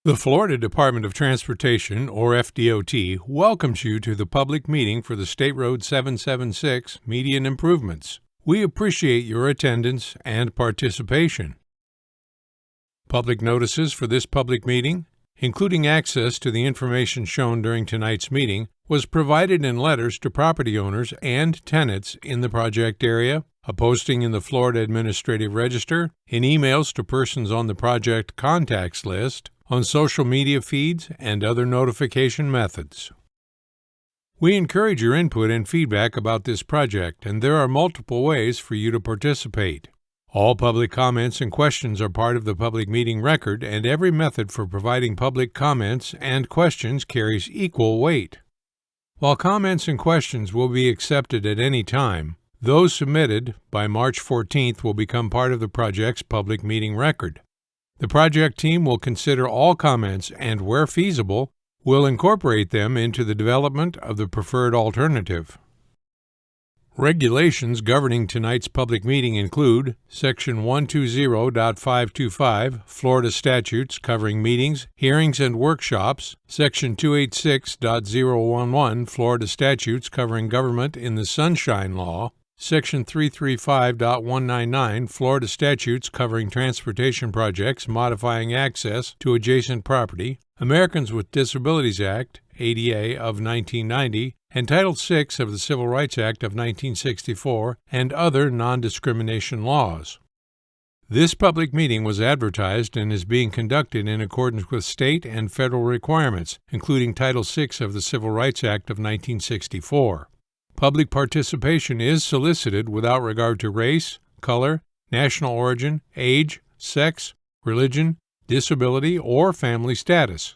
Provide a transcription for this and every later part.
The Florida Department of Transportation, or FDOT, welcomes you to the public meeting for the State Road 776 median improvements. We appreciate your attendance and participation. Public notices for this public meeting, including access to the information shown during tonight's meeting, was provided in letters to property owners and tenants in the project area, a posting in the Florida Administrative Register, in emails to persons on the project contacts list, on social media feeds, and other notification methods. We encourage your input and feedback about this project, and there are multiple ways for you to participate. All public comments and questions are part of the public meeting record, and every method for providing public comments and questions carries equal weight. While comments and questions will be accepted at any time, those submitted by March 14th will become part of the project's public meeting record. The project team will consider all comments and, where feasible, will incorporate them into the development of the preferred alternative. Regulations governing tonight's public meeting include Section 120.525, Florida statutes covering meetings, hearings, and workshops, Section 286.011, Florida statutes covering government in the Sunshine Law, Section 335.199, Florida statutes covering transportation projects modifying access to adjacent property, Americans with Disabilities Act, ADA of 1990, and Title VI of the Civil Rights Act of 1964, and other non-discrimination laws. This public meeting was advertised and is being conducted in accordance with state and federal requirements, including Title VI of the Civil Rights Act of 1964. Public participation is solicited without regard to race, color, national origin, age, sex, religion, disability, or family status.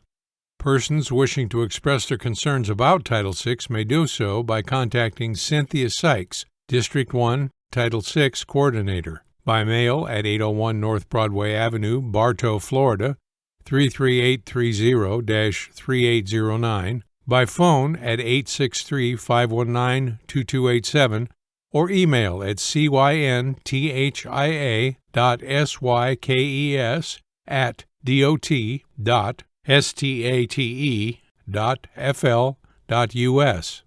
Persons wishing to express their concerns about Title VI may do so by contacting Cynthia Sykes, District 1, Title VI Coordinator, by mail at 801 North Broadway Avenue, Bartow, Florida, 33830-3809, by phone at 863-519-2287, or email at cynthia.sykes@dot.state.fl.us.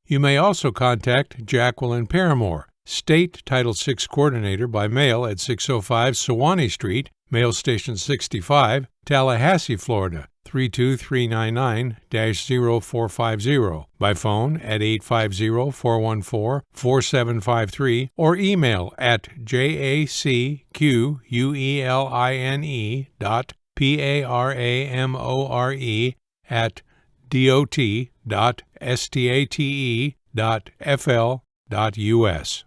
You may also contact Jacqueline Paramore, State Title VI Coordinator, by mail at 605 Sewanee Street, Mail Station 65, Tallahassee, Florida, 32399-0450, by phone at 850-414-4753, or email at jacqueline.paramore@dot.state.fl.us.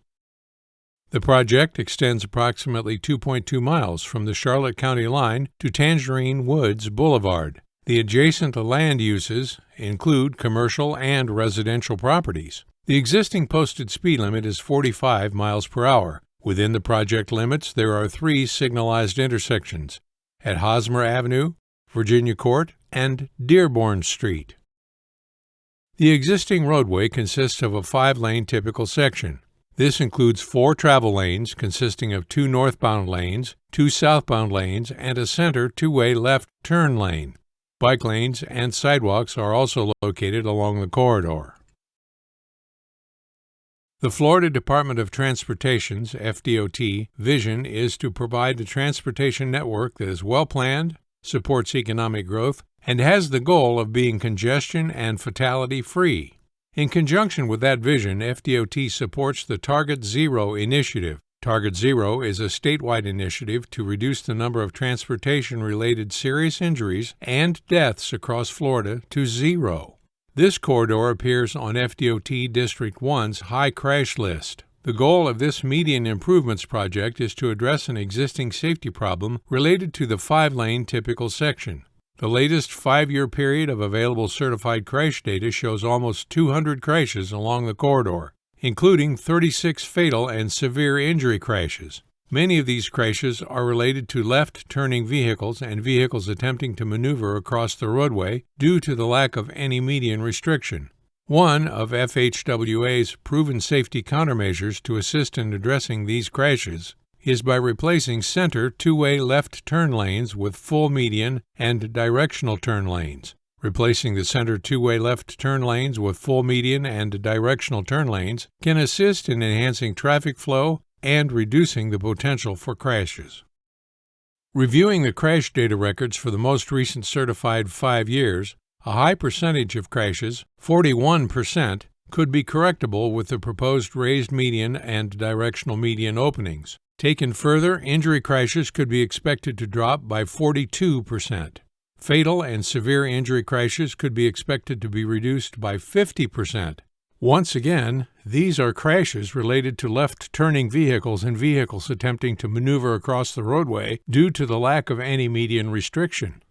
The project extends approximately 2.2 miles from the Charlotte County line to Tangerine Woods Boulevard. The adjacent land uses include commercial and residential properties. The existing posted speed limit is 45 miles per hour. Within the project limits, there are 3 signalized intersections at Hosmer Avenue, Virginia Court, and Dearborn Street. The existing roadway consists of a 5-lane typical section. This includes 4 travel lanes consisting of 2 northbound lanes, 2 southbound lanes, and a center 2-way left turn lane. Bike lanes and sidewalks are also located along the corridor. The Florida Department of Transportation's FDOT vision is to provide a transportation network that is well-planned, supports economic growth, and has the goal of being congestion and fatality-free. In conjunction with that vision, FDOT supports the Target Zero initiative. Target Zero is a statewide initiative to reduce the number of transportation-related serious injuries and deaths across Florida to 0. This corridor appears on FDOT District 1's high crash list. The goal of this median improvements project is to address an existing safety problem related to the 5-lane typical section. The latest 5-year period of available certified crash data shows almost 200 crashes along the corridor, including 36 fatal and severe injury crashes. Many of these crashes are related to left-turning vehicles and vehicles attempting to maneuver across the roadway due to the lack of any median restriction. One of FHWA's proven safety countermeasures to assist in addressing these crashes is by replacing center two-way left turn lanes with full median and directional turn lanes. Replacing the center two-way left turn lanes with full median and directional turn lanes can assist in enhancing traffic flow and reducing the potential for crashes. Reviewing the crash data records for the most recent certified 5 years, a high percentage of crashes, 41%, could be correctable with the proposed raised median and directional median openings. Taken further, injury crashes could be expected to drop by 42%. Fatal and severe injury crashes could be expected to be reduced by 50%. Once again, these are crashes related to left-turning vehicles and vehicles attempting to maneuver across the roadway due to the lack of any median restriction.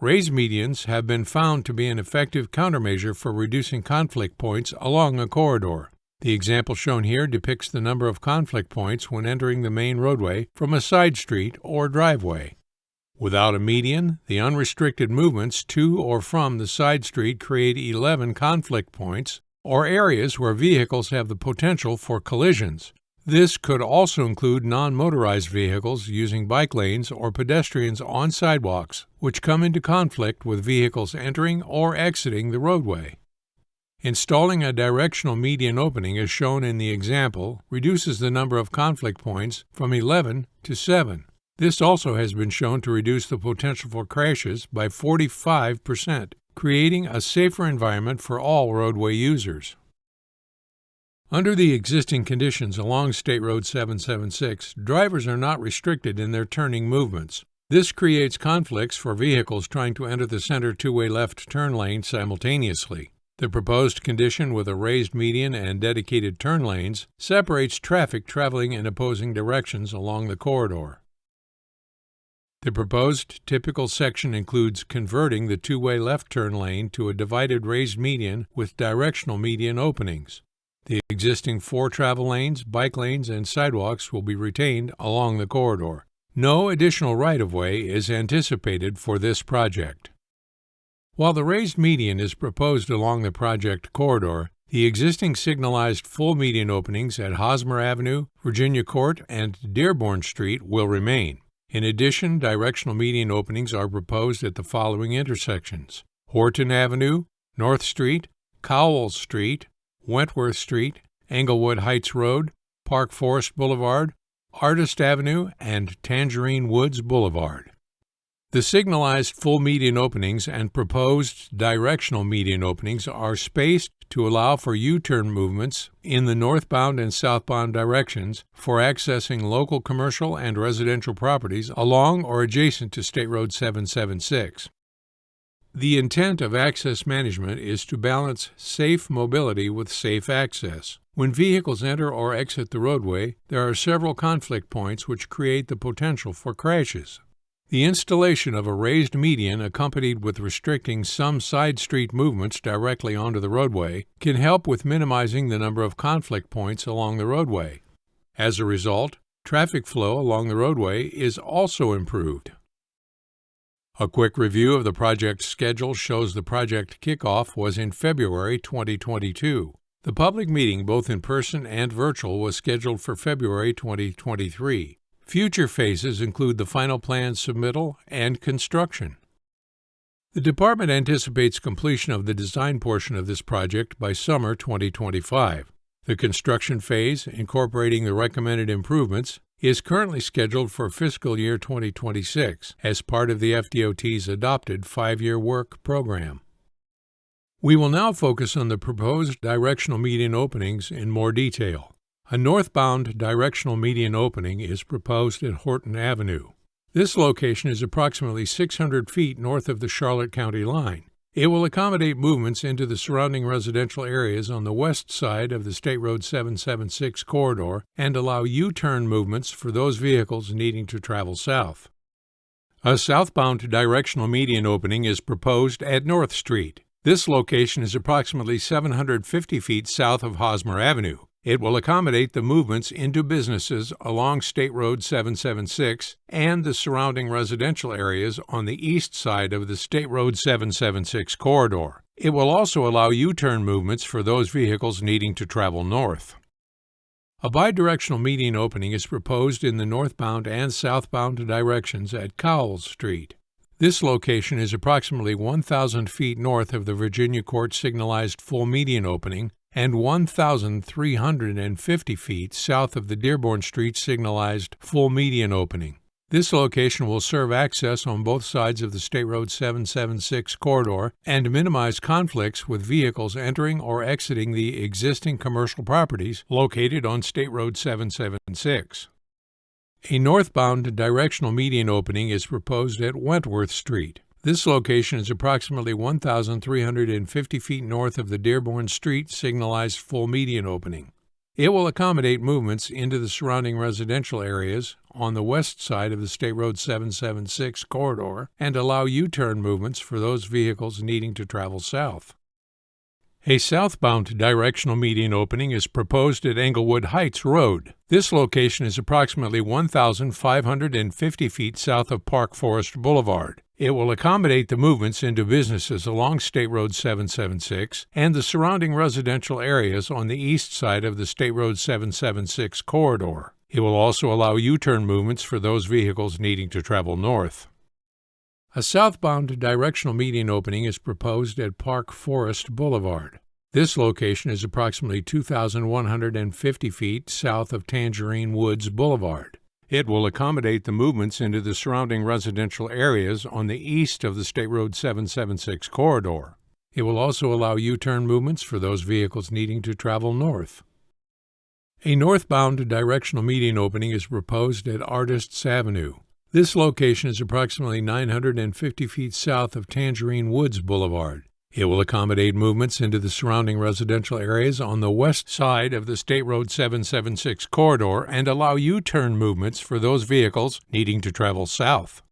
Raised medians have been found to be an effective countermeasure for reducing conflict points along a corridor. The example shown here depicts the number of conflict points when entering the main roadway from a side street or driveway. Without a median, the unrestricted movements to or from the side street create 11 conflict points, or areas where vehicles have the potential for collisions. This could also include non-motorized vehicles using bike lanes or pedestrians on sidewalks, which come into conflict with vehicles entering or exiting the roadway. Installing a directional median opening as shown in the example reduces the number of conflict points from 11 to 7. This also has been shown to reduce the potential for crashes by 45%, creating a safer environment for all roadway users. Under the existing conditions along State Road 776, drivers are not restricted in their turning movements. This creates conflicts for vehicles trying to enter the center two-way left turn lane simultaneously. The proposed condition with a raised median and dedicated turn lanes separates traffic traveling in opposing directions along the corridor. The proposed typical section includes converting the two-way left turn lane to a divided raised median with directional median openings. The existing 4 travel lanes, bike lanes, and sidewalks will be retained along the corridor. No additional right-of-way is anticipated for this project. While the raised median is proposed along the project corridor, the existing signalized full median openings at Hosmer Avenue, Virginia Court, and Dearborn Street will remain. In addition, directional median openings are proposed at the following intersections: Horton Avenue, North Street, Cowell Street, Wentworth Street, Englewood Heights Road, Park Forest Boulevard, Artist Avenue, and Tangerine Woods Boulevard. The signalized full median openings and proposed directional median openings are spaced to allow for U-turn movements in the northbound and southbound directions for accessing local commercial and residential properties along or adjacent to State Road 776. The intent of access management is to balance safe mobility with safe access. When vehicles enter or exit the roadway, there are several conflict points which create the potential for crashes. The installation of a raised median accompanied with restricting some side street movements directly onto the roadway can help with minimizing the number of conflict points along the roadway. As a result, traffic flow along the roadway is also improved. A quick review of the project schedule shows the project kickoff was in February 2022. The public meeting, both in person and virtual, was scheduled for February 2023. Future phases include the final plan submittal and construction. The department anticipates completion of the design portion of this project by summer 2025. The construction phase, incorporating the recommended improvements, is currently scheduled for fiscal year 2026 as part of the FDOT's adopted 5-year work program. We will now focus on the proposed directional median openings in more detail. A northbound directional median opening is proposed at Horton Avenue. This location is approximately 600 feet north of the Charlotte County line. It will accommodate movements into the surrounding residential areas on the west side of the State Road 776 corridor and allow U-turn movements for those vehicles needing to travel south. A southbound directional median opening is proposed at North Street. This location is approximately 750 feet south of Hosmer Avenue. It will accommodate the movements into businesses along State Road 776 and the surrounding residential areas on the east side of the State Road 776 corridor. It will also allow U-turn movements for those vehicles needing to travel north. A bidirectional median opening is proposed in the northbound and southbound directions at Cowles Street. This location is approximately 1,000 feet north of the Virginia Court signalized full median opening and 1,350 feet south of the Dearborn Street signalized full median opening. This location will serve access on both sides of the State Road 776 corridor and minimize conflicts with vehicles entering or exiting the existing commercial properties located on State Road 776. A northbound directional median opening is proposed at Wentworth Street. This location is approximately 1,350 feet north of the Dearborn Street signalized full median opening. It will accommodate movements into the surrounding residential areas on the west side of the State Road 776 corridor and allow U-turn movements for those vehicles needing to travel south. A southbound directional median opening is proposed at Englewood Heights Road. This location is approximately 1,550 feet south of Park Forest Boulevard. It will accommodate the movements into businesses along State Road 776 and the surrounding residential areas on the east side of the State Road 776 corridor. It will also allow U-turn movements for those vehicles needing to travel north. A southbound directional median opening is proposed at Park Forest Boulevard. This location is approximately 2,150 feet south of Tangerine Woods Boulevard. It will accommodate the movements into the surrounding residential areas on the east of the State Road 776 corridor. It will also allow U-turn movements for those vehicles needing to travel north. A northbound directional median opening is proposed at Artists Avenue. This location is approximately 950 feet south of Tangerine Woods Boulevard. It will accommodate movements into the surrounding residential areas on the west side of the State Road 776 corridor and allow U-turn movements for those vehicles needing to travel south.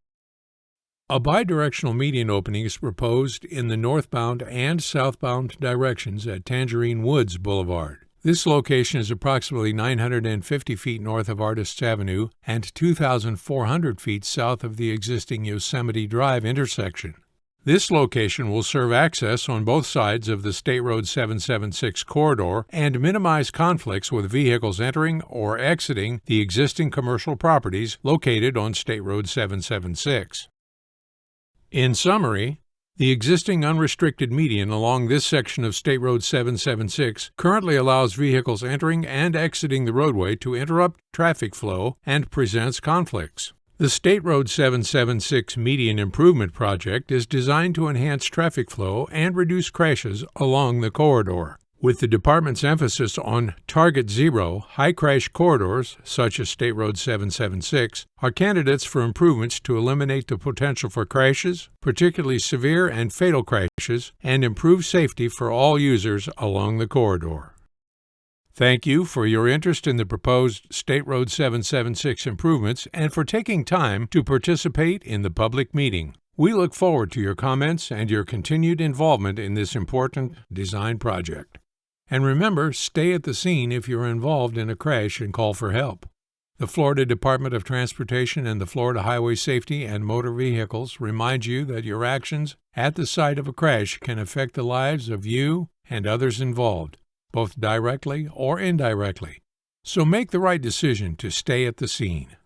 A bidirectional median opening is proposed in the northbound and southbound directions at Tangerine Woods Boulevard. This location is approximately 950 feet north of Artists Avenue and 2,400 feet south of the existing Yosemite Drive intersection. This location will serve access on both sides of the State Road 776 corridor and minimize conflicts with vehicles entering or exiting the existing commercial properties located on State Road 776. In summary, the existing unrestricted median along this section of State Road 776 currently allows vehicles entering and exiting the roadway to interrupt traffic flow and presents conflicts. The State Road 776 Median Improvement Project is designed to enhance traffic flow and reduce crashes along the corridor. With the department's emphasis on Target Zero, high crash corridors, such as State Road 776, are candidates for improvements to eliminate the potential for crashes, particularly severe and fatal crashes, and improve safety for all users along the corridor. Thank you for your interest in the proposed State Road 776 improvements and for taking time to participate in the public meeting. We look forward to your comments and your continued involvement in this important design project. And remember, stay at the scene if you're involved in a crash and call for help. The Florida Department of Transportation and the Florida Highway Safety and Motor Vehicles remind you that your actions at the site of a crash can affect the lives of you and others involved, both directly or indirectly. So make the right decision to stay at the scene.